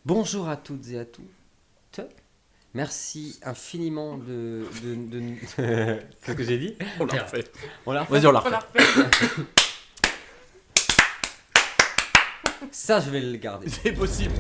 Bonjour à toutes et à tous. Merci infiniment Qu'est-ce que j'ai dit? On l'a refait. On l'a refait. Vas-y, on l'a refait. Ça, je vais le garder. C'est possible.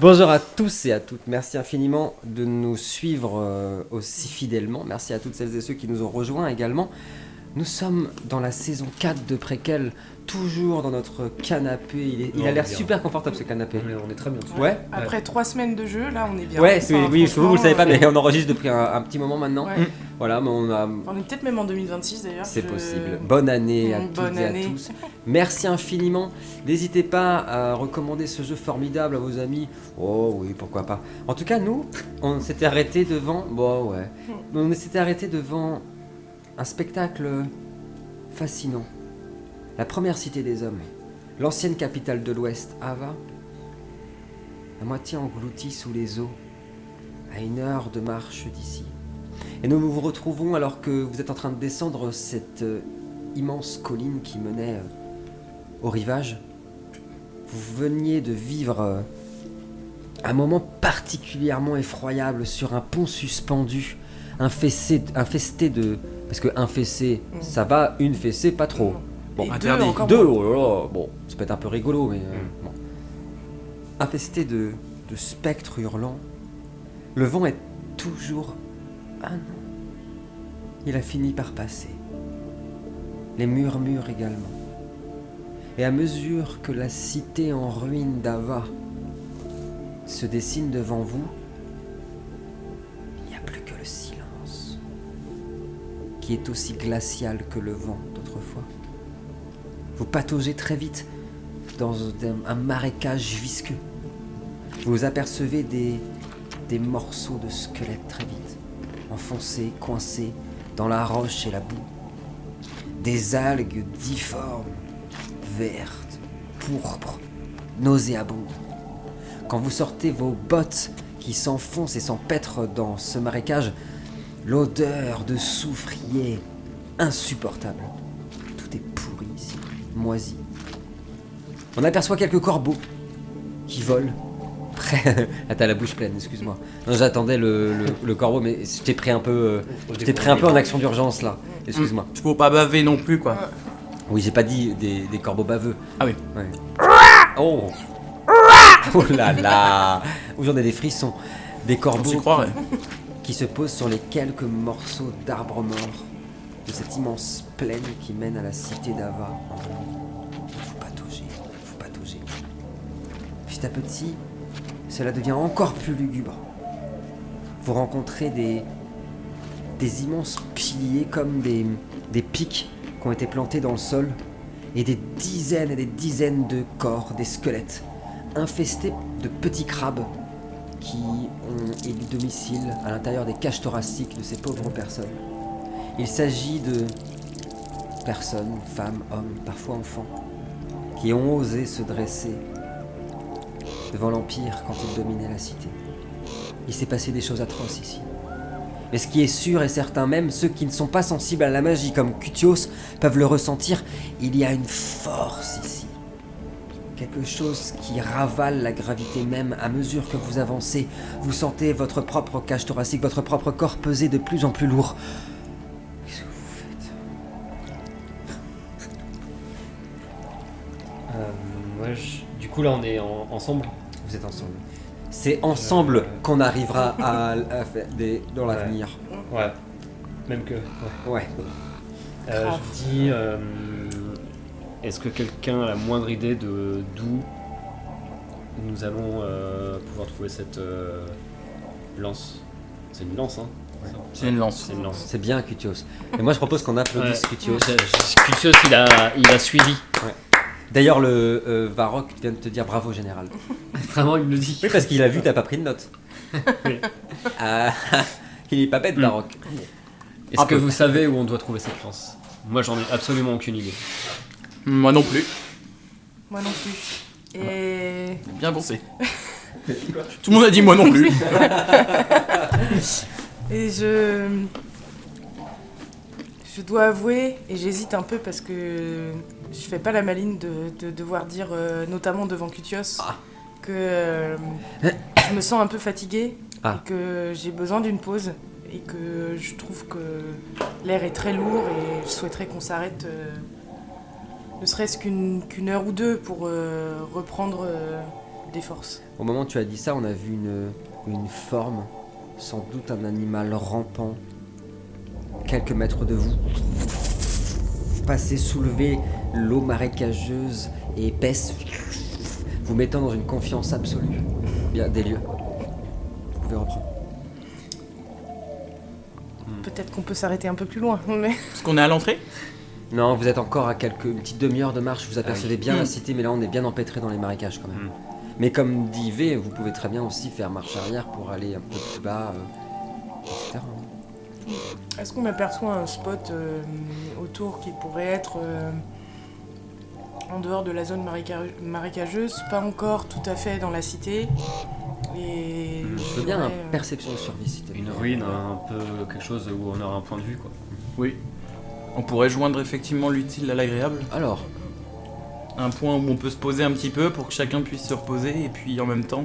Bonjour à tous et à toutes. Merci infiniment de nous suivre aussi fidèlement. Merci à toutes celles et ceux qui nous ont rejoints également. Nous sommes dans la saison 4 de Préquel, toujours dans notre canapé. Il a l'air super confortable ce canapé. On est très bien. Ouais. Après 3 semaines de jeu, là on est bien. Ouais, Enfin, oui, vous le savez pas, mais franchement, on enregistre depuis un petit moment maintenant. ouais. Voilà, mais On est peut-être même en 2026 d'ailleurs. c'est possible. Bonne année à toutes Bonne et année. à tous. Merci infiniment. N'hésitez pas à recommander ce jeu formidable à vos amis. Oh oui, pourquoi pas. En tout cas, nous, on s'était arrêté devant. Bon, ouais. On s'était arrêté devant un spectacle fascinant. La première cité des hommes. L'ancienne capitale de l'Ouest, Ava. À moitié engloutie sous les eaux. À 1 heure de marche d'ici. Et nous vous retrouvons alors que vous êtes en train de descendre cette immense colline qui menait au rivage. Vous veniez de vivre un moment particulièrement effroyable sur un pont suspendu, infesté de... Parce que un fessé, ça va, une fessée, pas trop. Bon, Et interdit. deux, encore deux, moins. oh là là, bon, ça peut être un peu rigolo, mais bon. Infesté de spectres hurlants. Le vent est toujours... Ah non. Il a fini par passer. Les murmures également. Et à mesure que la cité en ruine d'Ava se dessine devant vous, il n'y a plus que le silence, qui est aussi glacial que le vent d'autrefois. Vous pataugez très vite dans un marécage visqueux. Vous apercevez des morceaux de squelettes très vite, enfoncés, coincés dans la roche et la boue. Des algues difformes, vertes, pourpres, nauséabondes. Quand vous sortez vos bottes qui s'enfoncent et s'empêtrent dans ce marécage, l'odeur de soufre y est insupportable. Tout est pourri ici, moisi. On aperçoit quelques corbeaux qui volent. Ah, t'as la bouche pleine, excuse-moi. Non, j'attendais le corbeau, mais je t'ai pris un peu en action d'urgence là. Excuse-moi. Faut pas baver non plus, quoi. Oui, j'ai pas dit des corbeaux baveux. Ah oui. Ouais. Oh. Oh là là. Où j'en ai des frissons. Des J'y corbeaux croirais. qui se posent sur les quelques morceaux d'arbres morts de cette immense plaine qui mène à la cité d'Ava. Faut patauger. Petit à petit, cela devient encore plus lugubre. Vous rencontrez des immenses piliers comme des pics qui ont été plantés dans le sol et des dizaines et des dizaines de corps, des squelettes, infestés de petits crabes qui ont élu domicile à l'intérieur des cages thoraciques de ces pauvres personnes. Il s'agit de personnes, femmes, hommes, parfois enfants, qui ont osé se dresser devant l'Empire quand il dominait la cité. Il s'est passé des choses atroces ici. Mais ce qui est sûr et certain, même ceux qui ne sont pas sensibles à la magie comme Cutios peuvent le ressentir, il y a une force ici. Quelque chose qui ravale la gravité même à mesure que vous avancez. Vous sentez votre propre cage thoracique, votre propre corps peser de plus en plus lourd. Qu'est-ce que vous faites ? Du coup, là, on est ensemble. Vous êtes ensemble. C'est ensemble qu'on arrivera à faire dans l'avenir. Ouais. Même que. Ouais. Ouais. Grave. Je dis. Est-ce que quelqu'un a la moindre idée de d'où nous allons pouvoir trouver cette lance? C'est une lance, hein? C'est une lance. C'est une lance. C'est bien, Cutios. Et moi, je propose qu'on applaudisse Cutios. Cutios, il a suivi. D'ailleurs, le Varrock vient de te dire bravo, général. Vraiment, il me le dit. Oui, parce qu'il a vu que t'as pas pris de notes. Oui. Ah, il est pas bête, Varrock. Est-ce que vous savez où on doit trouver cette lance? Moi, j'en ai absolument aucune idée. Moi non plus. Moi non plus. Et. Bien pensé. Tout le monde a dit moi non plus. Et je dois avouer, et j'hésite un peu parce que je fais pas la maline de devoir dire, notamment devant Cutios, que je me sens un peu fatiguée et que j'ai besoin d'une pause et que je trouve que l'air est très lourd et je souhaiterais qu'on s'arrête ne serait-ce qu'une heure ou deux pour reprendre des forces. Au moment où tu as dit ça, on a vu une forme, sans doute un animal rampant, quelques mètres de vous, passer, soulever l'eau marécageuse et épaisse, vous mettant dans une confiance absolue. Bien, des lieux. Vous pouvez reprendre. Peut-être qu'on peut s'arrêter un peu plus loin, mais... Est-ce qu'on est à l'entrée? Non, vous êtes encore à une petite demi-heure de marche, vous apercevez bien la Mm. cité, mais là on est bien empêtré dans les marécages quand même. Mm. Mais comme dit V, vous pouvez très bien aussi faire marche arrière pour aller un peu plus bas, etc. Est-ce qu'on aperçoit un spot autour qui pourrait être en dehors de la zone marécageuse, pas encore tout à fait dans la cité et Je veux bien j'aurais, un perception de survie, s'il te plaît. Une ruine, un peu quelque chose où on aura un point de vue, quoi. Oui. On pourrait joindre effectivement l'utile à l'agréable. Alors, Un point où on peut se poser un petit peu pour que chacun puisse se reposer et puis en même temps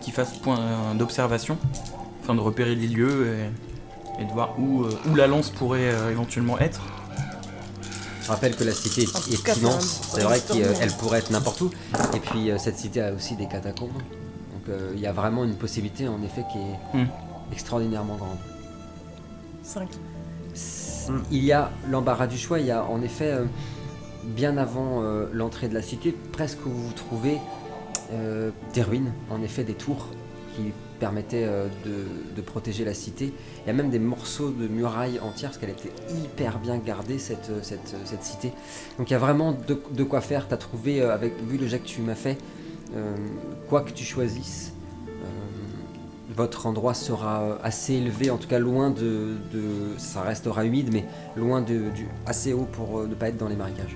qu'il fasse point d'observation afin de repérer les lieux et de voir où la lance pourrait éventuellement être. je rappelle que la cité En tout est cas, immense, c'est c'est un vrai brainstorming. qu'elle pourrait être n'importe où. Et puis cette cité a aussi des catacombes. Donc il y a vraiment une possibilité en effet qui est extraordinairement grande. 5. Il y a l'embarras du choix, il y a en effet, bien avant l'entrée de la cité, presque où vous vous trouvez, des ruines, en effet des tours qui permettaient de protéger la cité. Il y a même des morceaux de murailles entières, parce qu'elle était hyper bien gardée, cette cité. Donc il y a vraiment de quoi faire. Tu as trouvé, vu le jet que tu m'as fait, quoi que tu choisisses, votre endroit sera assez élevé, en tout cas loin ça restera humide, mais loin assez haut pour ne pas être dans les marécages.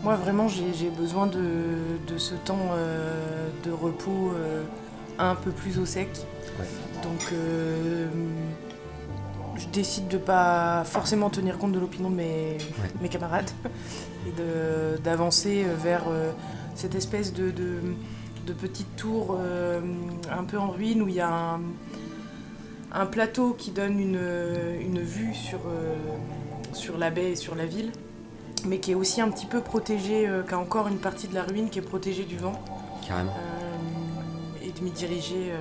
Moi vraiment j'ai besoin de ce temps de repos un peu plus au sec. Ouais. Donc je décide de pas forcément tenir compte de l'opinion de mes camarades et d'avancer vers cette espèce de petite tour un peu en ruine où il y a un plateau qui donne une vue sur la baie et sur la ville, mais qui est aussi un petit peu protégé, qui a encore une partie de la ruine qui est protégée du vent. Carrément. Et de m'y diriger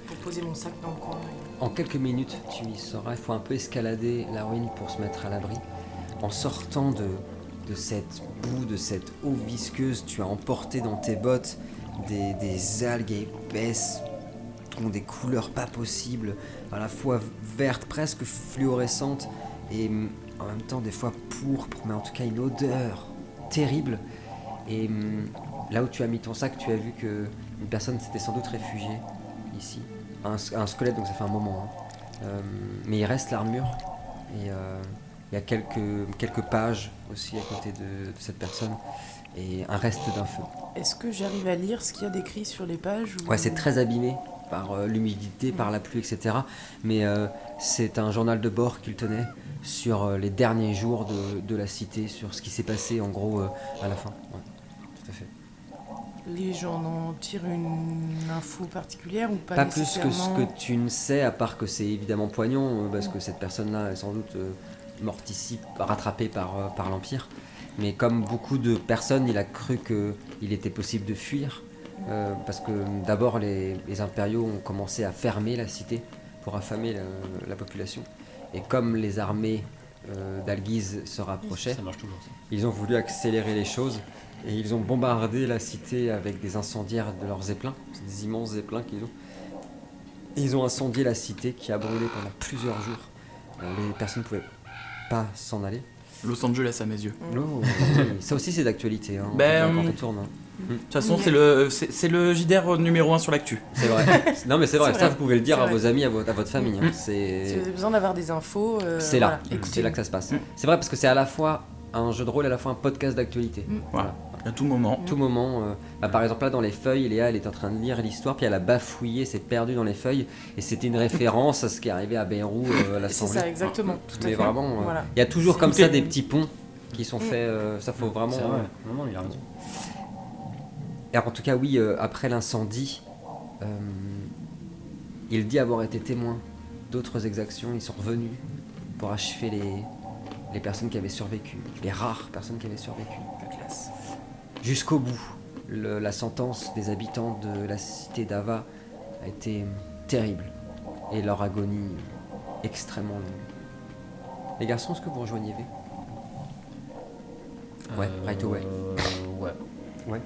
pour poser mon sac dans le coin. En quelques minutes, tu y seras. Il faut un peu escalader la ruine pour se mettre à l'abri. En sortant de cette boue, de cette eau visqueuse, tu as emporté dans tes bottes des algues épaisses qui ont des couleurs pas possibles, à la fois vertes, presque fluorescentes, et en même temps des fois pourpres, mais en tout cas une odeur terrible. Et là où tu as mis ton sac, tu as vu qu'une personne s'était sans doute réfugiée ici. Un squelette, donc ça fait un moment. Mais il reste l'armure, et il y a quelques pages aussi à côté de cette personne, et un reste d'un feu. Est-ce que j'arrive à lire ce qu'il y a décrit sur les pages ou... Ouais, c'est très abîmé par l'humidité, par la pluie, etc. Mais c'est un journal de bord qu'il tenait sur les derniers jours de la cité, sur ce qui s'est passé en gros à la fin. Ouais, tout à fait. Les gens en tirent une info particulière ou pas Pas plus que ce nécessairement... que tu ne sais, à part que c'est évidemment poignant, parce que cette personne-là est sans doute morte ici, rattrapée par l'Empire. Mais comme beaucoup de personnes, il a cru qu'il était possible de fuir, parce que d'abord les impériaux ont commencé à fermer la cité pour affamer la population. Et comme les armées d'Alguise se rapprochait, Ça marche toujours, ça. ils ont voulu accélérer les choses et ils ont bombardé la cité avec des incendiaires de leurs zeppelins, c'est des immenses zeppelins qu'ils ont. Et ils ont incendié la cité qui a brûlé pendant plusieurs jours. Les personnes ne pouvaient pas s'en aller. Los Angeles à mes yeux. Oh, oui, ça aussi c'est d'actualité, hein, Ben, quand on tourne. Hein. De toute façon, c'est le JDR numéro 1 sur l'actu. C'est vrai. Non mais c'est vrai, C'est ça vrai. vous pouvez le dire C'est à vrai. vos amis, à votre famille. Hein. Si C'est... vous avez besoin d'avoir des infos, C'est là, voilà, écoutez. c'est là que ça se passe. C'est vrai parce que c'est à la fois un jeu de rôle, à la fois un podcast d'actualité. Voilà. À tout moment. Tout moment, par exemple là dans les feuilles, Léa elle est en train de lire l'histoire, puis elle a bafouillé, s'est perdue dans les feuilles, et c'était une référence à ce qui est arrivé à Beyrouth à C'est l'Assemblée. ça, exactement. Tout à Mais fait. vraiment, Voilà. il y a toujours comme Tout est- ça des petits ponts qui sont faits, ça faut vraiment... C'est vrai. Non, il a raison. Et en tout cas oui, après l'incendie, il dit avoir été témoin d'autres exactions, ils sont revenus pour achever les personnes qui avaient survécu, les rares personnes qui avaient survécu. La classe. Jusqu'au bout. La sentence des habitants de la cité d'Ava a été terrible et leur agonie extrêmement longue. Les garçons, est-ce que vous rejoignez V? Ouais, right away. Ouais. Ouais. Ouais.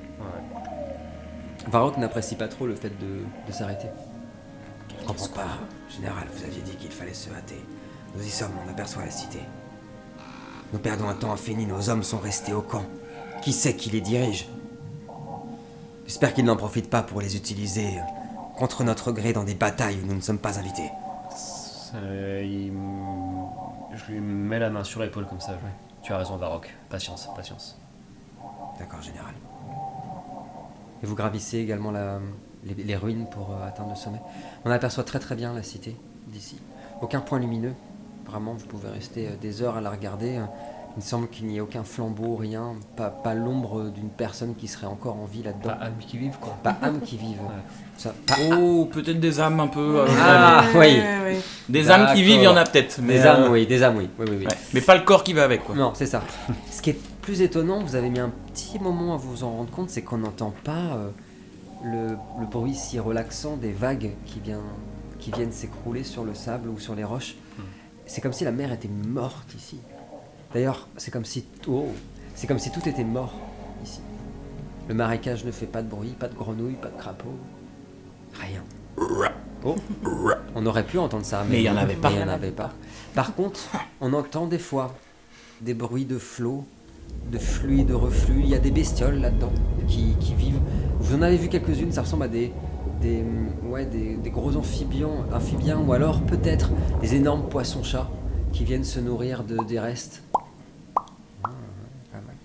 Varrock n'apprécie pas trop le fait de s'arrêter. Je comprends pas. Général, vous aviez dit qu'il fallait se hâter. Nous y sommes, on aperçoit la cité. Nous perdons un temps infini, nos hommes sont restés au camp. Qui c'est qui les dirige? J'espère qu'ils n'en profitent pas pour les utiliser contre notre gré dans des batailles où nous ne sommes pas invités. Je lui mets la main sur l'épaule comme ça. Tu as raison, Varrock. Patience, patience. D'accord, général. Et vous gravissez également les ruines pour atteindre le sommet. On aperçoit très très bien la cité d'ici. Aucun point lumineux. Vraiment, vous pouvez rester des heures à la regarder. Il me semble qu'il n'y ait aucun flambeau, rien. Pas l'ombre d'une personne qui serait encore en vie là-dedans. Pas âme qui vivent, quoi. Pas âme qui vive. Ouais. Ça, pas Oh, peut-être des âmes un peu. Ah, oui. ouais. Des âmes qui vivent, il y en a peut-être. des Mais, âmes, oui, des âmes, oui. Oui, oui, oui. ouais. Mais pas le corps qui va avec, quoi. Non, c'est ça. Ce qui est plus étonnant, vous avez mis un petit moment à vous en rendre compte, c'est qu'on n'entend pas le bruit si relaxant des vagues qui viennent s'écrouler sur le sable ou sur les roches. C'est comme si la mer était morte ici. D'ailleurs, c'est comme si tout était mort ici. Le marécage ne fait pas de bruit, pas de grenouilles, pas de crapauds. Rien. Oh. On aurait pu entendre ça, Mais il y en avait pas. mais il y en avait pas. Par contre, on entend des fois des bruits de flots, de flux et de reflux. Il y a des bestioles là-dedans qui vivent. Vous en avez vu quelques-unes, ça ressemble à des gros amphibiens ou alors peut-être des énormes poissons-chats qui viennent se nourrir des restes. Pas mal.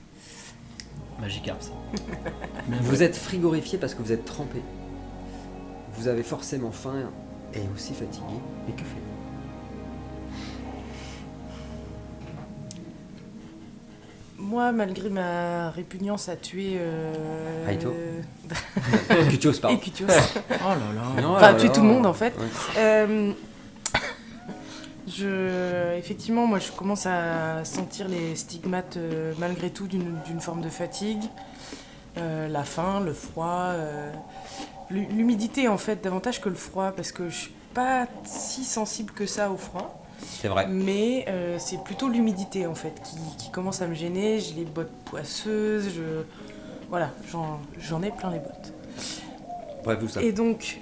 Magikarp, ça. Vous êtes frigorifié parce que vous êtes trempé. Vous avez forcément faim et aussi fatigué. Et que faites-vous? Moi, malgré ma répugnance à tuer. Raito. Cutios, pardon. Et Cutios. Oh là là. Non, Enfin, alors, tuer tout le monde en fait. ouais. Effectivement, moi je commence à sentir les stigmates malgré tout d'une forme de fatigue, la faim, le froid, l'humidité en fait davantage que le froid parce que je suis pas si sensible que ça au froid, C'est vrai. mais c'est plutôt l'humidité en fait qui commence à me gêner. J'ai les bottes poisseuses, voilà, j'en ai plein les bottes. Bref, vous ça. Et donc,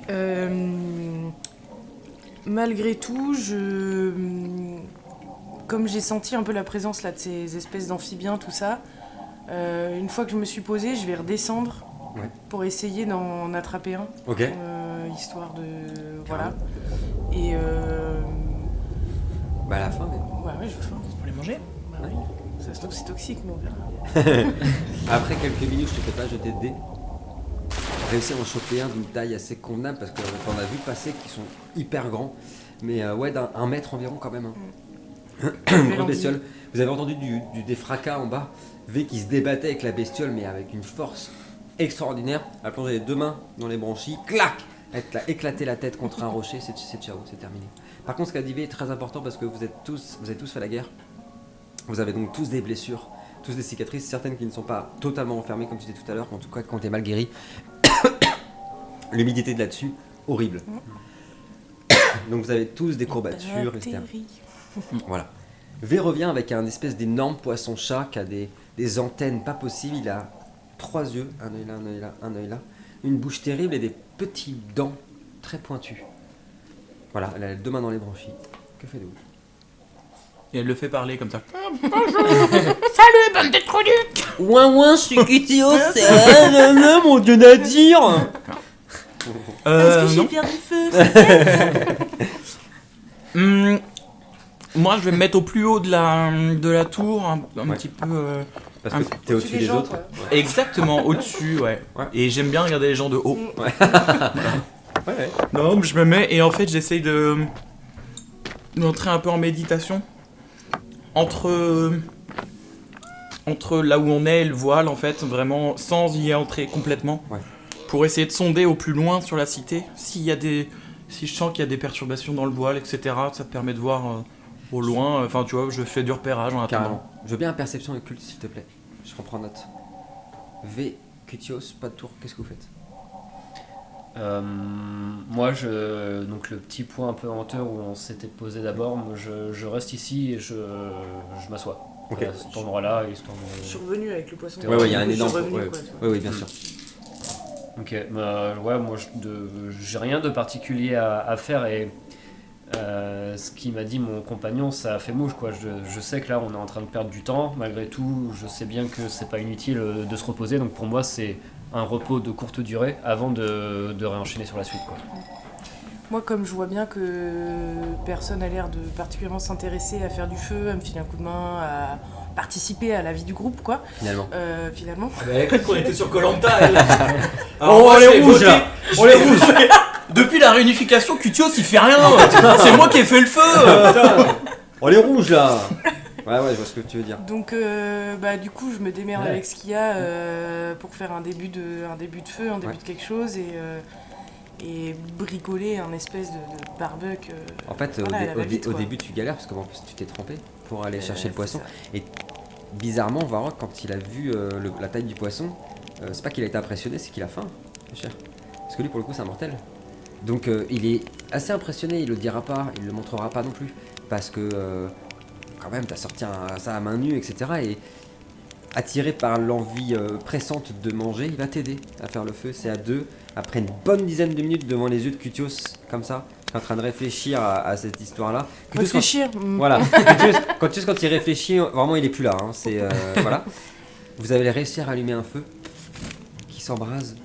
malgré tout, comme j'ai senti un peu la présence là, de ces espèces d'amphibiens, tout ça, une fois que je me suis posée, je vais redescendre Ouais. pour essayer d'en attraper un, Ok. histoire de... Voilà. Et... Bah à la fin. ouais, je veux faim. Pour les manger. Bah oui. Ça se trouve, c'est toxique, mais on verra. Après quelques minutes, je te fais pas jeter de dés. J'ai réussi à en choper un d'une taille assez convenable parce que t'en as vu passer qui sont hyper grands. Mais ouais, d'un mètre environ quand même. Hein. Une grosse bestiole. Vous avez entendu des fracas en bas. V qui se débattait avec la bestiole, mais avec une force extraordinaire. Elle a plongé les deux mains dans les branchies. Clac! Elle a éclaté la tête contre un rocher. C'est ciao, c'est terminé. Par contre, ce qu'a dit V est très important parce que vous avez tous fait la guerre. Vous avez donc tous des blessures, tous des cicatrices, certaines qui ne sont pas totalement enfermées comme tu disais tout à l'heure, mais en tout cas quand t'es mal guéri. L'humidité de là-dessus, horrible. Donc vous avez tous des courbatures, etc. Bactéries. Voilà. V revient avec un espèce d'énorme poisson-chat qui a des antennes pas possibles. Il a 3 yeux, un œil là, un œil là, un œil là, une bouche terrible et des petites dents très pointues. Voilà, elle a 2 mains dans les branchies. Que faites-vous? Et elle le fait parler comme ça. Salut, bande de trucs. Ouin, je suis Cutios, c'est mon dieu Nadir. Non. Faire du feu. Moi, je vais me mettre au plus haut de la tour, un Ouais. petit peu. Parce que t'es au-dessus des gens, autres. quoi. Exactement, au-dessus, ouais. Ouais. Et j'aime bien regarder les gens de haut. Ouais. Non, je me mets et en fait, j'essaye d'entrer un peu en méditation. Entre là où on est et le voile, en fait, vraiment, sans y entrer complètement. Ouais. Pour essayer de sonder au plus loin sur la cité. Si je sens qu'il y a des perturbations dans le voile, etc., ça te permet de voir au loin. Enfin, tu vois, je fais du repérage en attendant. Carrément. Je veux bien un perception occulte, s'il te plaît. Je reprends note. V, Cutios, pas de tour, qu'est-ce que vous faites? Moi, donc le petit point un peu en hauteur où on s'était posé d'abord, moi, je reste ici et je m'assois. Ok. À cet endroit-là, histoire Je de... suis revenu avec le poisson. Ouais, il y a un Je suis énorme. revenu, Ouais, quoi, tu vois. oui, bien sûr. Ok, ouais, moi j'ai rien de particulier à faire et ce qu'il m'a dit mon compagnon, ça a fait mouche quoi. Je sais que là on est en train de perdre du temps, malgré tout, je sais bien que c'est pas inutile de se reposer, donc pour moi c'est un repos de courte durée avant de réenchaîner sur la suite quoi. Moi, comme je vois bien que personne a l'air de particulièrement s'intéresser à faire du feu, à me filer un coup de main, à participer à la vie du groupe, quoi, finalement. Elle a cru qu'on était sur Koh-Lanta, elle. Oh, on est rouge, là. On est rouge. Depuis la réunification, Cutios il fait rien. C'est moi qui ai fait le feu. Oh, les rouges là. Ouais, je vois ce que tu veux dire. Donc, du coup, je me démerde Ouais. avec ce qu'il y a pour faire un début de feu, un début de quelque chose et bricoler un espèce de barbecue. En fait, Voilà, elle va vite, au quoi. début, tu galères parce que en plus, tu t'es trompé pour aller chercher le c'est poisson. ça. Et bizarrement, Varrock, quand il a vu la taille du poisson, c'est pas qu'il a été impressionné, c'est qu'il a faim, c'est cher. Parce que lui, pour le coup, c'est un mortel. Donc, il est assez impressionné, il le dira pas, il le montrera pas non plus. Parce que, quand même, t'as sorti ça à main nue, etc. Et attiré par l'envie pressante de manger, il va t'aider à faire le feu. C'est à 2, après une bonne dizaine de minutes devant les yeux de Cutios, comme ça, en train de réfléchir à cette histoire-là. Cutios, Réfléchir. Voilà, Cutios, quand il réfléchit, vraiment il est plus là. Hein. C'est voilà. Vous allez réussir à allumer un feu qui s'embrase,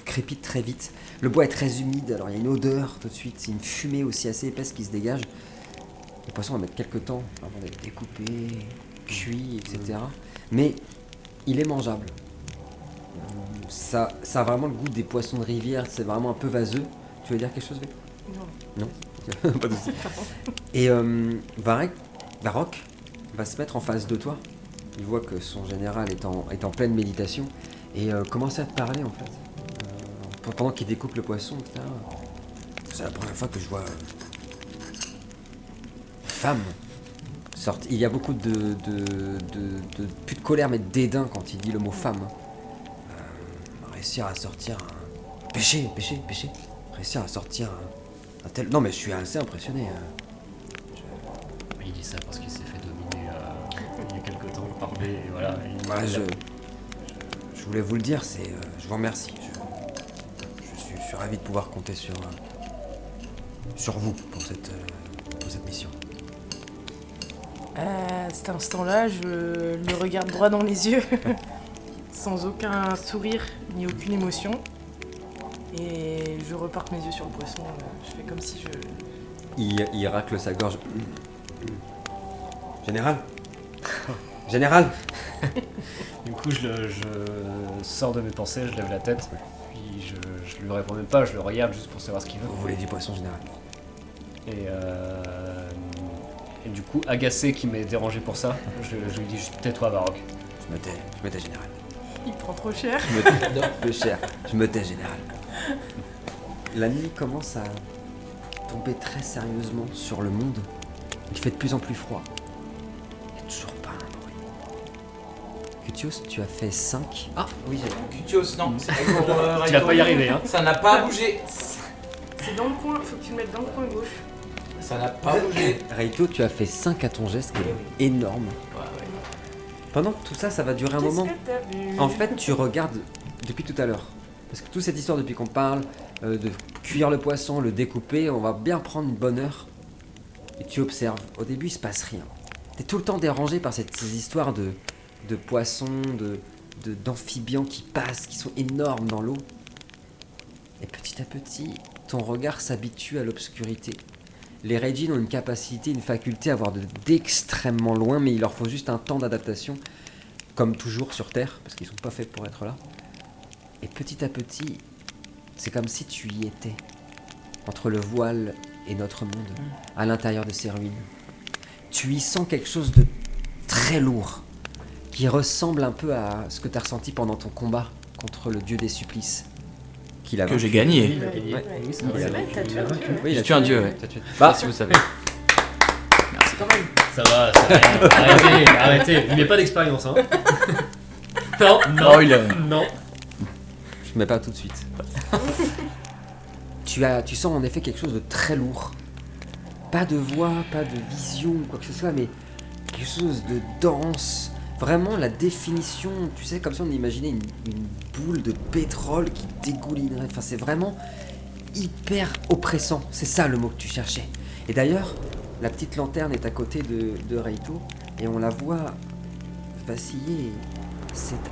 crépite très vite. Le bois est très humide, alors il y a une odeur tout de suite, c'est une fumée aussi assez épaisse qui se dégage. Le poisson va mettre quelques temps avant d'être découpé, cuit, etc. Mais il est mangeable. Ça a vraiment le goût des poissons de rivière, c'est vraiment un peu vaseux. Tu veux dire quelque chose, V? Non. Pas de soucis. Et Varrock va se mettre en face de toi. Il voit que son général est en pleine méditation et commence à te parler en fait. Pendant qu'il découpe le poisson, etc. C'est la première fois que je vois une femme sortir. Il y a beaucoup de plus de colère mais de dédain quand il dit le mot femme. Réussir à sortir un... Péché. Réussir à sortir un tel... Non mais je suis assez impressionné. Il dit ça parce qu'il s'est fait dominer il y a quelques temps par B et voilà. Voilà, je voulais vous le dire, je vous remercie. Je suis ravi de pouvoir compter sur vous pour cette mission. À cet instant-là, je le regarde droit dans les yeux, sans aucun sourire ni aucune émotion. Et je reporte mes yeux sur le poisson. Je fais comme si je... Il racle sa gorge. Général Général Du coup, je sors de mes pensées, je lève la tête, puis je lui réponds même pas, je le regarde juste pour savoir ce qu'il veut. Vous voulez du poisson, général? Et du coup, agacé qu'il m'ait dérangé pour ça, je lui dis juste tais-toi, Varrock. Je me tais, général. Il prend trop cher. Peu cher. Je me tais, général. La nuit commence à tomber très sérieusement sur le monde. Il fait de plus en plus froid. Il n'y a toujours pas un bruit. Cutios, tu as fait 5. Ah oui, j'ai... Cutios, non. C'est pour, Tu vas pas y arriver, hein. Ça n'a pas bougé. C'est dans le coin, faut que tu le mettes dans le coin gauche. Ça n'a pas bougé. Raito, tu as fait 5 à ton geste, qui est énorme. Pendant que tout ça, ça va durer un moment. En fait, tu regardes depuis tout à l'heure. Parce que toute cette histoire depuis qu'on parle, de cuire le poisson, le découper, on va bien prendre une bonne heure. Et tu observes. Au début, il se passe rien. T'es tout le temps dérangé par ces histoires de poissons, d'amphibiens qui passent, qui sont énormes dans l'eau. Et petit à petit, ton regard s'habitue à l'obscurité. Les Reijin ont une capacité, une faculté à voir d'extrêmement loin, mais il leur faut juste un temps d'adaptation, comme toujours sur Terre, parce qu'ils sont pas faits pour être là. Et petit à petit, c'est comme si tu y étais, entre le voile et notre monde, à l'intérieur de ces ruines. Tu y sens quelque chose de très lourd, qui ressemble un peu à ce que tu as ressenti pendant ton combat contre le dieu des supplices. Qu'il a Que vaincu. j'ai gagné. Ouais. C'est vrai, t'as tué un dieu. Oui, il a J'ai tué un tué. dieu, ouais. T'as tué. Bah, si vous savez. Ça va, arrêtez. Il n'y a pas d'expérience, hein. Non, Oh, il a... non. Je mets pas tout de suite. Tu sens en effet quelque chose de très lourd. Pas de voix, pas de vision ou quoi que ce soit, mais quelque chose de dense. Vraiment la définition, tu sais, comme si on imaginait une boule de pétrole qui dégoulinerait. Enfin, c'est vraiment hyper oppressant. C'est ça le mot que tu cherchais. Et d'ailleurs, la petite lanterne est à côté de Raito et on la voit vaciller.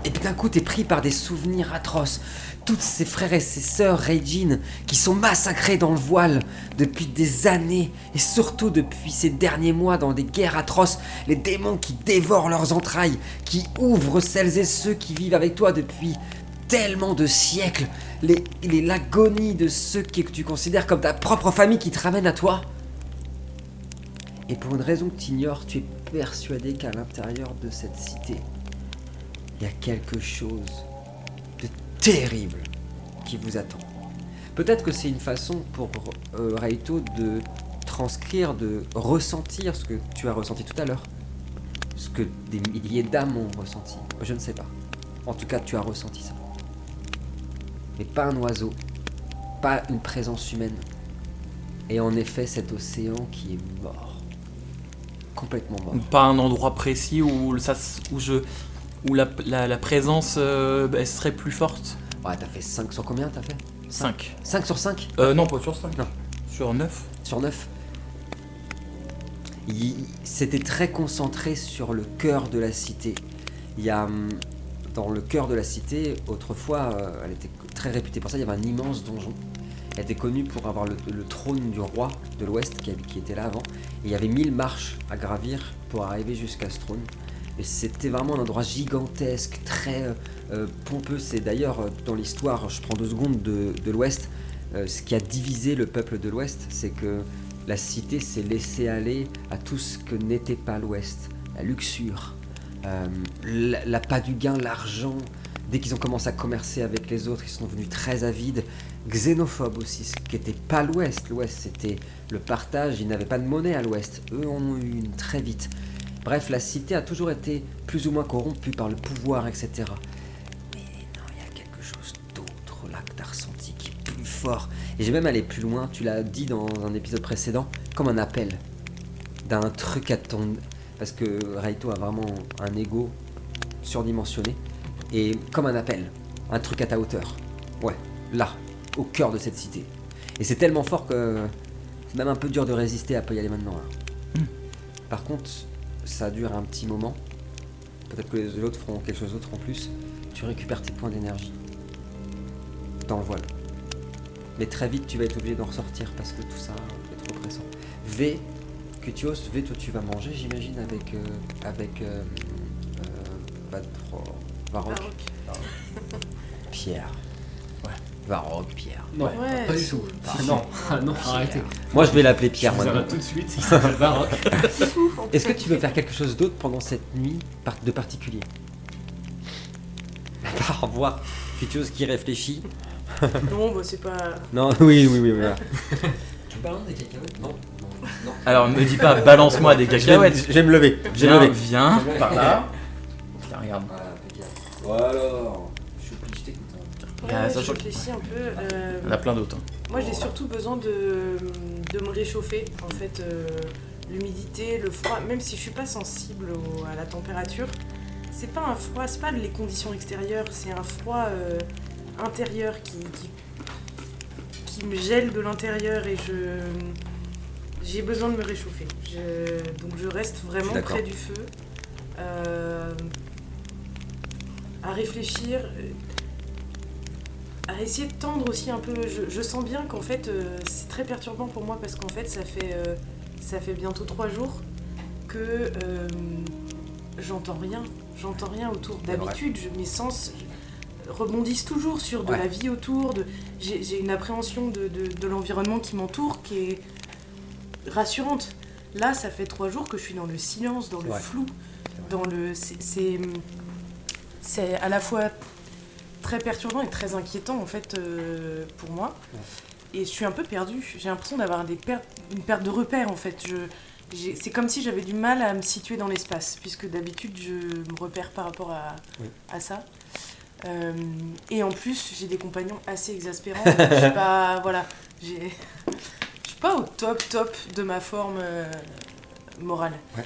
Et puis d'un coup, t'es pris par des souvenirs atroces. Toutes ces frères et ces sœurs Reijin qui sont massacrés dans le voile depuis des années et surtout depuis ces derniers mois dans des guerres atroces, les démons qui dévorent leurs entrailles, qui ouvrent celles et ceux qui vivent avec toi depuis tellement de siècles, l'agonie de ceux que tu considères comme ta propre famille qui te ramène à toi. Et pour une raison que tu ignores, tu es persuadé qu'à l'intérieur de cette cité, il y a quelque chose de terrible qui vous attend. Peut-être que c'est une façon pour Raito de transcrire, de ressentir ce que tu as ressenti tout à l'heure. Ce que des milliers d'âmes ont ressenti. Je ne sais pas. En tout cas, tu as ressenti ça. Mais pas un oiseau, pas une présence humaine. Et en effet, cet océan qui est mort. Complètement mort. Pas un endroit précis où la présence elle serait plus forte. Ouais, t'as fait 5 sur combien t'as fait 5. 5 sur 5 Non, pas sur 5. Non. Sur 9. Sur 9. C'était très concentré sur le cœur de la cité. Il y a dans le cœur de la cité, autrefois, elle était très réputée pour ça, il y avait un immense donjon. Elle était connue pour avoir le trône du roi de l'Ouest qui était là avant. Et il y avait 1000 marches à gravir pour arriver jusqu'à ce trône. Et c'était vraiment un endroit gigantesque, très pompeux. C'est d'ailleurs, dans l'histoire, je prends 2 secondes de l'Ouest, ce qui a divisé le peuple de l'Ouest, c'est que la cité s'est laissée aller à tout ce que n'était pas l'Ouest. La luxure, l'appât du gain, l'argent. Dès qu'ils ont commencé à commercer avec les autres, ils sont devenus très avides. Xénophobes aussi, ce qui n'était pas l'Ouest. L'Ouest, c'était le partage, ils n'avaient pas de monnaie à l'Ouest. Eux en ont eu une très vite. Bref, la cité a toujours été plus ou moins corrompue par le pouvoir, etc. Mais non, il y a quelque chose d'autre là que tu as ressenti qui est plus fort. Et j'ai même allé plus loin, tu l'as dit dans un épisode précédent, comme un appel d'un truc à ton... Parce que Raito a vraiment un ego surdimensionné. Et comme un appel, un truc à ta hauteur. Ouais, là, au cœur de cette cité. Et c'est tellement fort que c'est même un peu dur de résister à pas y aller maintenant. Là. Par contre, ça dure un petit moment. Peut-être que les autres feront quelque chose d'autre en plus. Tu récupères tes points d'énergie. Dans le voile. Mais très vite, tu vas être obligé d'en ressortir parce que tout ça est trop pressant. V, Kutios, V, toi tu vas manger, j'imagine, avec Varrock. Pierre. Ouais. Varrock, Pierre. Non, Ouais, pas du si. tout. Non, arrêtez. Moi je vais l'appeler Pierre Je vous maintenant. arrête tout de suite, il s'appelle Varrock. Est-ce que tu veux faire quelque chose d'autre pendant cette nuit de particulier? Au revoir. Kutios qui réfléchit. Non, bah c'est pas. Non, oui. Voilà. Tu parles des cacahuètes? Non. Alors, me dis pas, balance-moi des cacahuètes. Je vais me lever. Viens. Par là. Tiens, regarde. Voilà, impeccable. Ou alors, je t'écoute. Ouais, ça, je je- réfléchis un peu. Il y en a plein d'autres. Hein. Moi, j'ai surtout besoin de me réchauffer. En fait, l'humidité, le froid, même si je suis pas sensible à la température, c'est pas un froid, c'est pas les conditions extérieures, c'est un froid intérieur qui me gèle de l'intérieur et j'ai besoin de me réchauffer. Donc je reste vraiment d'accord. près du feu, à réfléchir. À essayer de tendre aussi un peu. Je sens bien qu'en fait, c'est très perturbant pour moi parce qu'en fait, ça fait bientôt 3 jours que j'entends rien. J'entends rien autour. C'est vrai. D'habitude, mes sens rebondissent toujours sur de Ouais. la vie autour. J'ai une appréhension de l'environnement qui m'entoure qui est rassurante. Là, ça fait 3 jours que je suis dans le silence, dans le Ouais. flou, dans le. C'est à la fois très perturbant et très inquiétant en fait pour moi. Ouais. Et je suis un peu perdue. J'ai l'impression d'avoir une perte de repère en fait. C'est comme si j'avais du mal à me situer dans l'espace, puisque d'habitude je me repère par rapport Oui. à ça. Et en plus, j'ai des compagnons assez exaspérants. Je suis pas, voilà, je suis pas au top de ma forme morale. Ouais.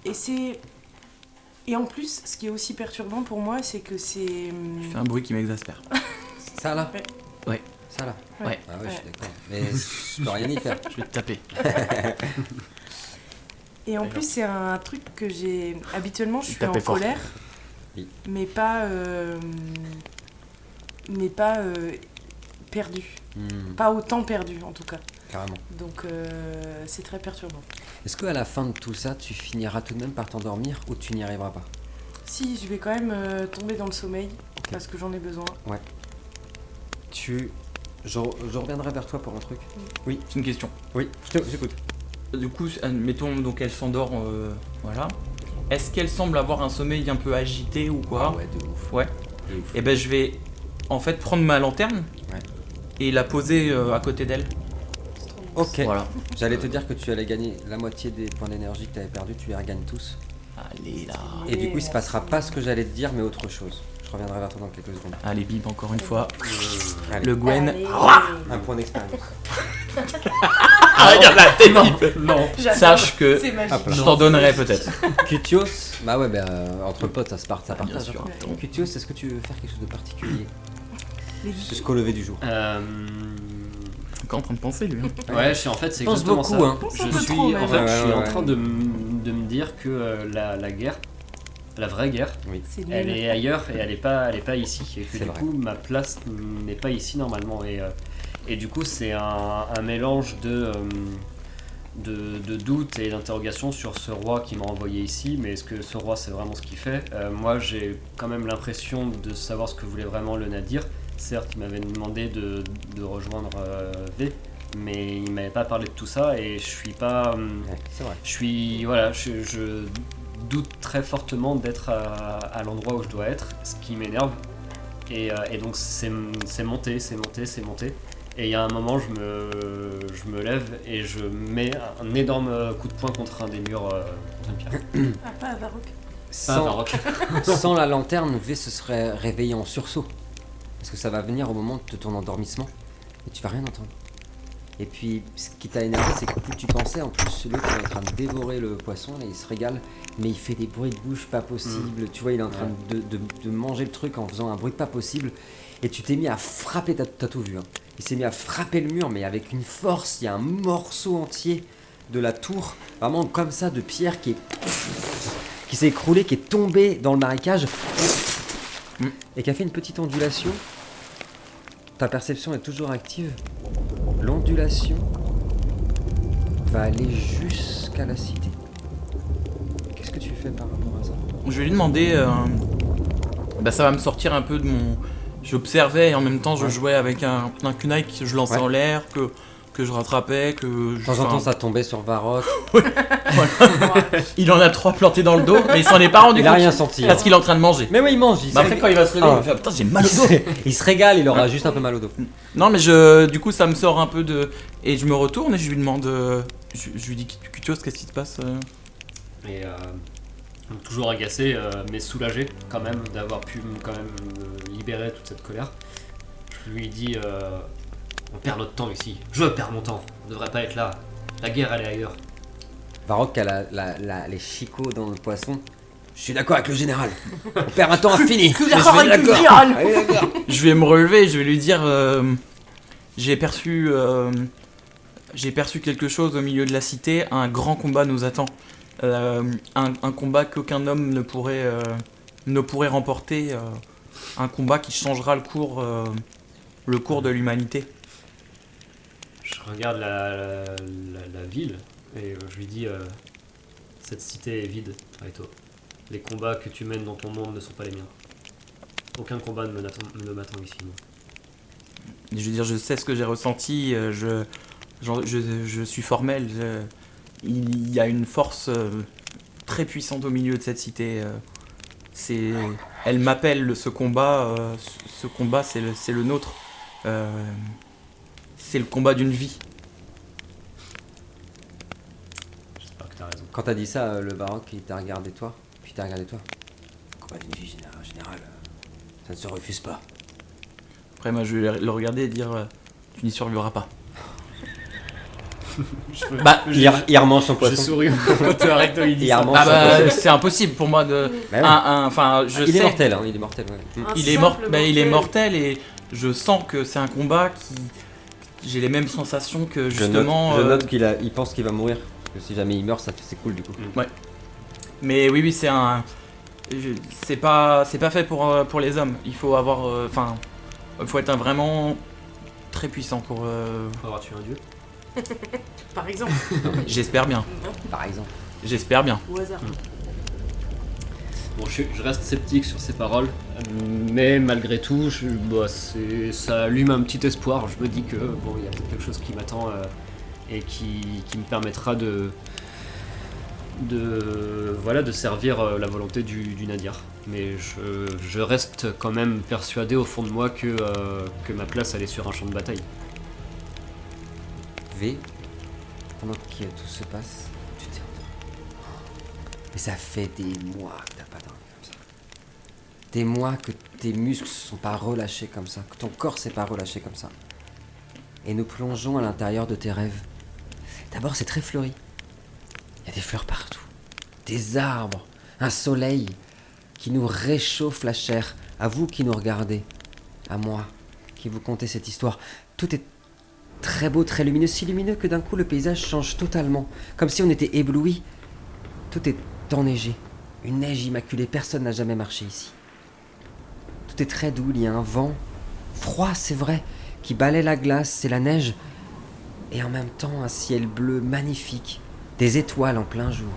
Et c'est. Et en plus, ce qui est aussi perturbant pour moi, c'est que c'est. Tu fais un bruit qui m'exaspère. Ça là Ouais. Ouais. Ça là Ouais. Ah ouais, je suis d'accord. Mais je peux rien y faire. Je vais te taper. Et en plus, c'est un truc que j'ai. Habituellement, je suis en Tapez fort. colère, Oui. mais pas. Perdu. Pas autant perdu, en tout cas. Carrément. Donc, c'est très perturbant. Est-ce qu'à la fin de tout ça, tu finiras tout de même par t'endormir ou tu n'y arriveras pas? Si, je vais quand même tomber dans le sommeil, parce que j'en ai besoin. Je reviendrai vers toi pour un truc. C'est une question. Oui, j'écoute. Du coup, admettons donc elle s'endort, voilà. Est-ce qu'elle semble avoir un sommeil un peu agité ou quoi? Ah ouais, de ouf. Ouais. De ouf. Et ben je vais en fait prendre ma lanterne Ouais. et la poser à côté d'elle. C'est trop bon. Ok. Voilà. J'allais te dire que tu allais gagner la moitié des points d'énergie que tu avais perdu, tu les regagnes tous. Allez là. Et du coup, il se merci. passera pas ce que j'allais te dire, mais autre chose. Je reviendrai vers toi dans quelques secondes. Allez bim encore une fois. Allez, Le Gwen. Allez. un point d'expérience. Ah regarde la tête. Non. J'adore. Sache que C'est magique. Hop là. je t'en donnerai peut-être. Cutios, bah ouais, entre potes, ça se part, ça Bien partage. sûr. hein. Cutios, est-ce que tu veux faire quelque chose de particulier Les jusqu'au lever du jour? Encore en train de penser lui. Hein. Ouais, en fait, c'est Pense exactement beaucoup, ça. hein. Pense un Je peu suis, trop, même. en fait, Ouais, je suis en ouais, train de me dire que la guerre, la vraie guerre, C'est nul. elle est ailleurs et elle est pas ici. Et que C'est du vrai. coup, ma place n'est pas ici normalement. Et du coup, c'est un mélange de doute et d'interrogation sur ce roi qui m'a envoyé ici. Mais est-ce que ce roi, c'est vraiment ce qu'il fait? Moi, j'ai quand même l'impression de savoir ce que voulait vraiment le Nadir. Certes, il m'avait demandé de rejoindre V, mais il m'avait pas parlé de tout ça et je suis pas. Ouais, c'est vrai. Je doute très fortement d'être à l'endroit où je dois être, ce qui m'énerve. Et donc c'est monté. Et il y a un moment, je me lève et je mets un énorme coup de poing contre un des murs, contre une pierre. Ah, pas à Varrock. Pas un Sans, baroque. sans la lanterne, V se serait réveillé en sursaut. Parce que ça va venir au moment de ton endormissement et tu vas rien entendre. Et puis, ce qui t'a énervé, c'est que plus tu pensais, en plus, l'autre est en train de dévorer le poisson, et il se régale, mais il fait des bruits de bouche pas possibles. Tu vois, il est en train de manger le truc en faisant un bruit pas possible. Et tu t'es mis à frapper, t'as tout vu, hein. Il s'est mis à frapper le mur, mais avec une force. Il y a un morceau entier de la tour, vraiment comme ça, de pierre qui s'est écroulé, qui est tombé dans le marécage, et qui a fait une petite ondulation. Ta perception est toujours active. L'ondulation va aller jusqu'à la cité. Qu'est-ce que tu fais par rapport à ça? Je vais lui demander. Bah ça va me sortir un peu de mon. J'observais et en même temps je jouais avec un kunai que je lançais Ouais. en l'air, que je rattrapais, que je. De temps en temps, ça tombait sur Varrock. Il en a 3 plantés dans le dos, mais il s'en est pas rendu Il a compte. rien senti. Parce qu'il est en train de manger. Mais oui, il mange. Bah après quand il va se réveiller, Ah. il va faire putain j'ai mal au dos. Il se régale, il aura juste un peu mal au dos. Non mais du coup ça me sort un peu de. Et je me retourne et je lui demande. Je lui dis Kutios, qu'est-ce qui se passe Et Donc, toujours agacé, mais soulagé quand même d'avoir pu quand même me libérer toute cette colère. Je lui dis on perd notre temps ici. Je perds mon temps. On devrait pas être là. La guerre, elle est ailleurs. Varrock a les chicots dans le poisson. Je suis d'accord avec le général. On perd un temps infini. Je suis d'accord avec le général. Allez, d'accord. Je vais me relever, je vais lui dire j'ai perçu quelque chose au milieu de la cité, un grand combat nous attend. Un combat qu'aucun homme ne pourrait remporter, un combat qui changera le cours de l'humanité. Je regarde la ville et je lui dis cette cité est vide, Raito. Les combats que tu mènes dans ton monde ne sont pas les miens. Aucun combat ne m'attend ici. Non. Je veux dire, je sais ce que j'ai ressenti, je suis formel, il y a une force très puissante au milieu de cette cité. Elle m'appelle, ce combat, c'est le nôtre. C'est le combat d'une vie. J'espère que t'as raison. Quand t'as dit ça, le Varrock, il t'a regardé toi. Puis t'as regardé toi. Combat d'une vie, général, ça ne se refuse pas. Après, moi, je vais le regarder et dire tu n'y survivras pas. Bah, il remange son Je poisson. souris quand Raito il dit Il ça. remange Ah son bah, poisson. c'est impossible pour moi de. Bah oui. Enfin, je Il sais. est mortel, hein, il est mortel, ouais. Un Il est simple il est mortel. mortel et je sens que c'est un combat qui. J'ai les mêmes sensations que Je justement. note il pense qu'il va mourir. Parce que si jamais il meurt, c'est cool du coup. Mais oui, c'est un. C'est pas fait pour les hommes. Il faut avoir. Enfin. Il faut être vraiment très puissant pour. Faut avoir tué un dieu. Par exemple. J'espère bien. Par exemple. J'espère bien. Au hasard. Bon, je reste sceptique sur ces paroles, mais malgré tout, ça allume un petit espoir. Je me dis que bon, il y a peut-être quelque chose qui m'attend et qui me permettra de servir la volonté du Nadir. Mais je reste quand même persuadé au fond de moi que ma place elle est sur un champ de bataille. V, pendant que tout se passe, tu t'es endormi. Mais ça fait des mois que t'as pas dormi comme ça. Des mois que tes muscles sont pas relâchés comme ça, que ton corps s'est pas relâché comme ça. Et nous plongeons à l'intérieur de tes rêves. D'abord, c'est très fleuri. Il y a des fleurs partout, des arbres, un soleil qui nous réchauffe la chair. À vous qui nous regardez, à moi qui vous contez cette histoire, tout est très beau, très lumineux, si lumineux que d'un coup le paysage change totalement, comme si on était ébloui. Tout est enneigé, une neige immaculée, personne n'a jamais marché ici. Tout est très doux, il y a un vent, froid c'est vrai, qui balaie la glace et la neige, et en même temps un ciel bleu magnifique, des étoiles en plein jour.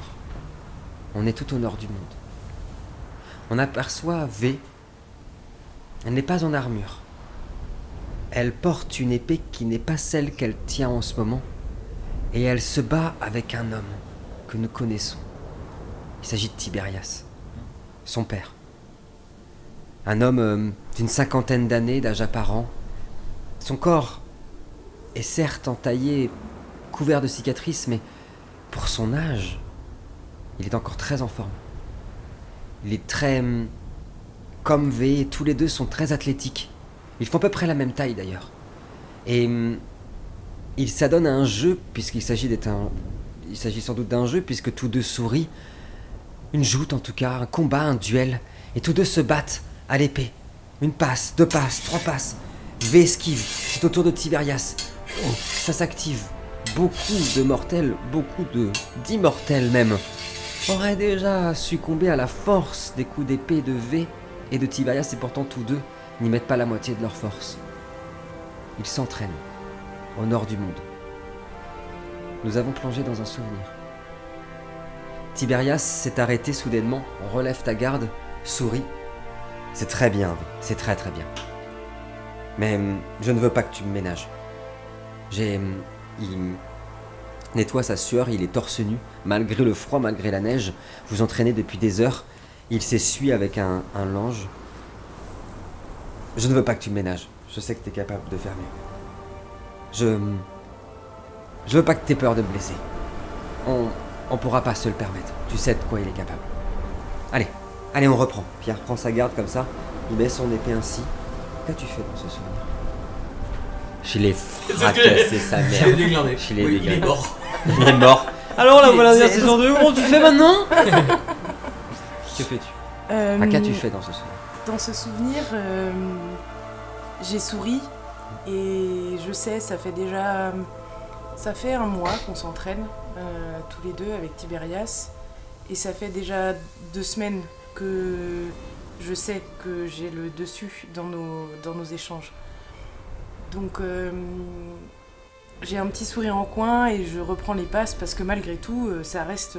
On est tout au nord du monde. On aperçoit V, elle n'est pas en armure. Elle porte une épée qui n'est pas celle qu'elle tient en ce moment, et elle se bat avec un homme que nous connaissons. Il s'agit de Tiberias, son père. Un homme d'une 50aine d'années, d'âge apparent. Son corps est certes entaillé, couvert de cicatrices, mais pour son âge, il est encore très en forme. Il est très comme V, et tous les deux sont très athlétiques. Ils font à peu près la même taille d'ailleurs. Et ils s'adonnent à un jeu, puisqu'il s'agit il s'agit sans doute d'un jeu, puisque tous deux sourient. Une joute en tout cas, un combat, un duel. Et tous deux se battent à l'épée. Une passe, 2 passes, 3 passes. V esquive, c'est au tour de Tiberias. Oh, ça s'active. Beaucoup de mortels, d'immortels même, auraient déjà succombé à la force des coups d'épée de V et de Tiberias, et pourtant tous deux n'y mettent pas la moitié de leur force. Ils s'entraînent au nord du monde. Nous avons plongé dans un souvenir. Tiberias s'est arrêté soudainement, relève ta garde, sourit. C'est très bien, c'est très très bien. Mais je ne veux pas que tu me ménages. Il nettoie sa sueur, il est torse nu, malgré le froid, malgré la neige. Vous entraînez depuis des heures. Il s'essuie avec un linge. Je ne veux pas que tu me ménages. Je sais que tu es capable de faire mieux. Je veux pas que tu aies peur de me blesser. On pourra pas se le permettre. Tu sais de quoi il est capable. Allez, on reprend. Pierre prend sa garde comme ça, il met son épée ainsi. Qu'as-tu fait dans ce souvenir? Je l'ai fracassé sa mère. Je l'ai déglandé. Je l'ai Oui, il est déglandé. mort. Il est mort. Alors là, voilà la saison 2. Comment tu fais maintenant? Que fais-tu? Enfin, qu'as-tu fait dans ce souvenir? Dans ce souvenir, j'ai souri et je sais, ça fait un mois qu'on s'entraîne tous les deux avec Tiberias et ça fait déjà 2 semaines que je sais que j'ai le dessus dans nos échanges. Donc j'ai un petit sourire en coin et je reprends les passes parce que malgré tout, ça reste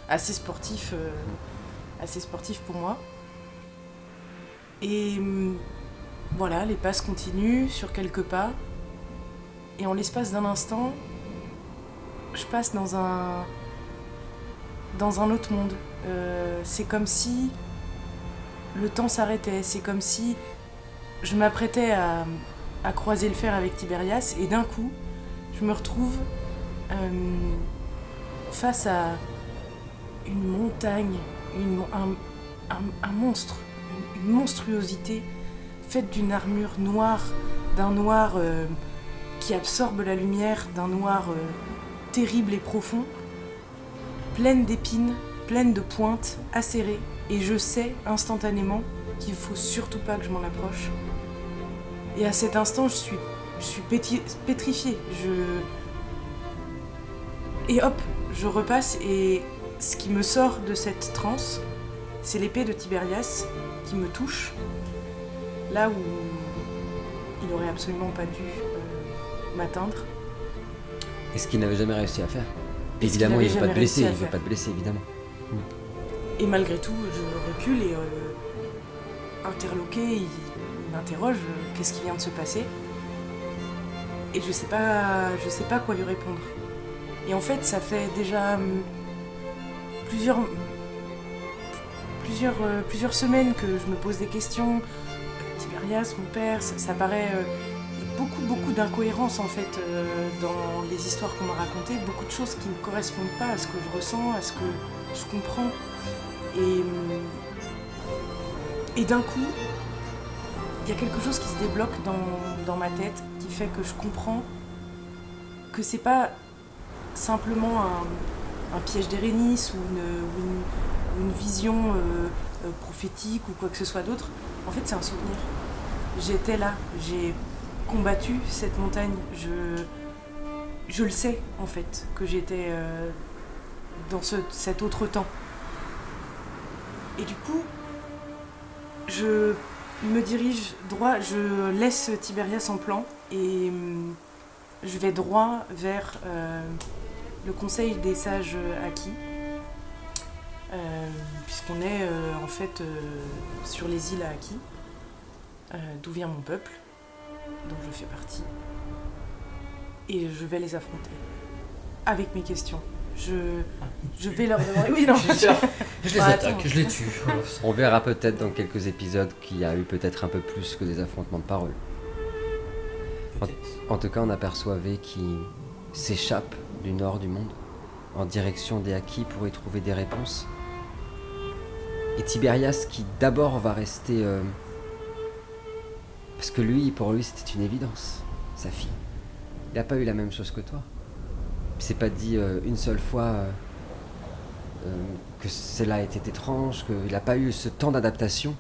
assez sportif pour moi. Et voilà, les passes continuent sur quelques pas. Et en l'espace d'un instant, je passe dans un autre monde. C'est comme si le temps s'arrêtait. C'est comme si je m'apprêtais à croiser le fer avec Tiberias. Et d'un coup, je me retrouve face à une montagne, un monstre. Une monstruosité faite d'une armure noire, d'un noir qui absorbe la lumière, d'un noir terrible et profond, pleine d'épines, pleine de pointes, acérée, et je sais instantanément qu'il faut surtout pas que je m'en approche. Et à cet instant, je suis pétrifiée. Et hop, je repasse, et ce qui me sort de cette transe, c'est l'épée de Tiberias qui me touche, là où il n'aurait absolument pas dû m'atteindre. Et ce qu'il n'avait jamais réussi à faire. Et ce Évidemment, qu'il il ne veut n'avait pas te jamais réussi blesser, à il veut faire. pas te blesser, évidemment. Et malgré tout, je recule et interloqué, il m'interroge, qu'est-ce qui vient de se passer? Et je sais pas quoi lui répondre. Et en fait, ça fait déjà plusieurs semaines que je me pose des questions. Tiberias, mon père, ça paraît beaucoup d'incohérences en fait dans les histoires qu'on m'a racontées, beaucoup de choses qui ne correspondent pas à ce que je ressens, à ce que je comprends. Et d'un coup, il y a quelque chose qui se débloque dans ma tête qui fait que je comprends que c'est pas simplement un piège d'Érénis ou une vision prophétique ou quoi que ce soit d'autre. En fait, c'est un souvenir. J'étais là, j'ai combattu cette montagne. Je le sais, en fait, que j'étais dans cet autre temps. Et du coup, je me dirige droit, je laisse Tiberias en plan et je vais droit vers le conseil des sages acquis. Puisqu'on est en fait sur les îles à Aki, d'où vient mon peuple, dont je fais partie, et je vais les affronter avec mes questions. Je vais leur demander. Oui, non. Je les attaque, je les tue. On verra peut-être dans quelques épisodes qu'il y a eu peut-être un peu plus que des affrontements de paroles. En tout cas, on aperçoit V qui s'échappe du nord du monde en direction des Aki pour y trouver des réponses. Et Tiberias qui d'abord va rester... parce que pour lui, c'était une évidence, sa fille. Il n'a pas eu la même chose que toi. Il s'est pas dit une seule fois que cela était étrange, qu'il n'a pas eu ce temps d'adaptation.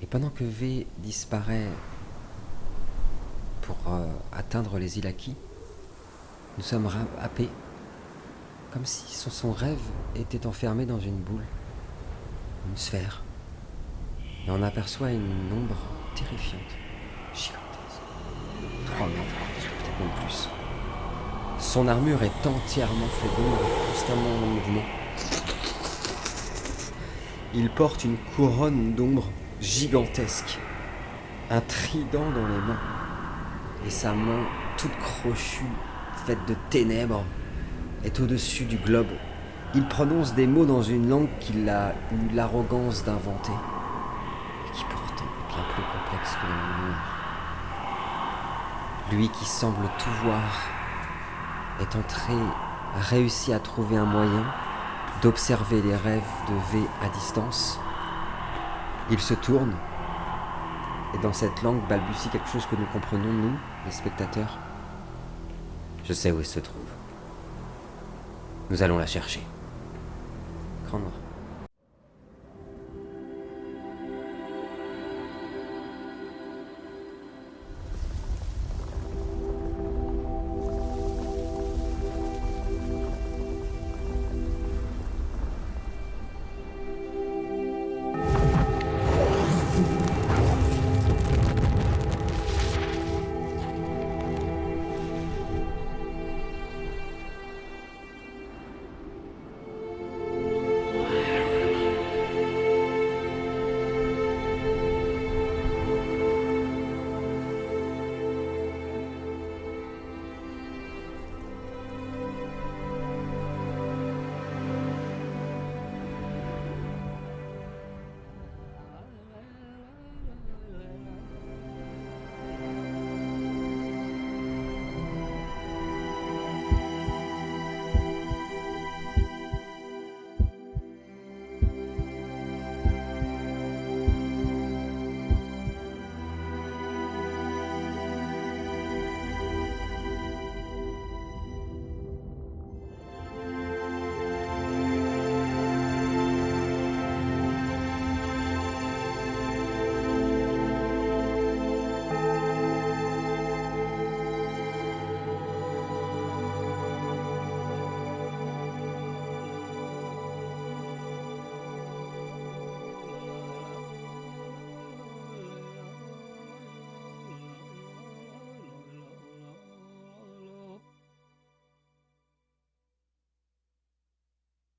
Et pendant que V disparaît pour atteindre les îles Aki, nous sommes happés, comme si son rêve était enfermé dans une boule, une sphère. Et on aperçoit une ombre terrifiante, gigantesque, 3 mètres, peut-être même plus. Son armure est entièrement faite d'ombre, constamment en mouvement. Il porte une couronne d'ombre gigantesque, un trident dans les mains, et sa main toute crochue, faite de ténèbres, est au-dessus du globe. Il prononce des mots dans une langue qu'il a eu l'arrogance d'inventer, et qui pourtant est bien plus complexe que la langue noire. Lui qui semble tout voir, a réussi à trouver un moyen d'observer les rêves de V à distance. Il se tourne et dans cette langue balbutie quelque chose que nous comprenons, nous, les spectateurs. Je sais où elle se trouve. Nous allons la chercher. Grand noir.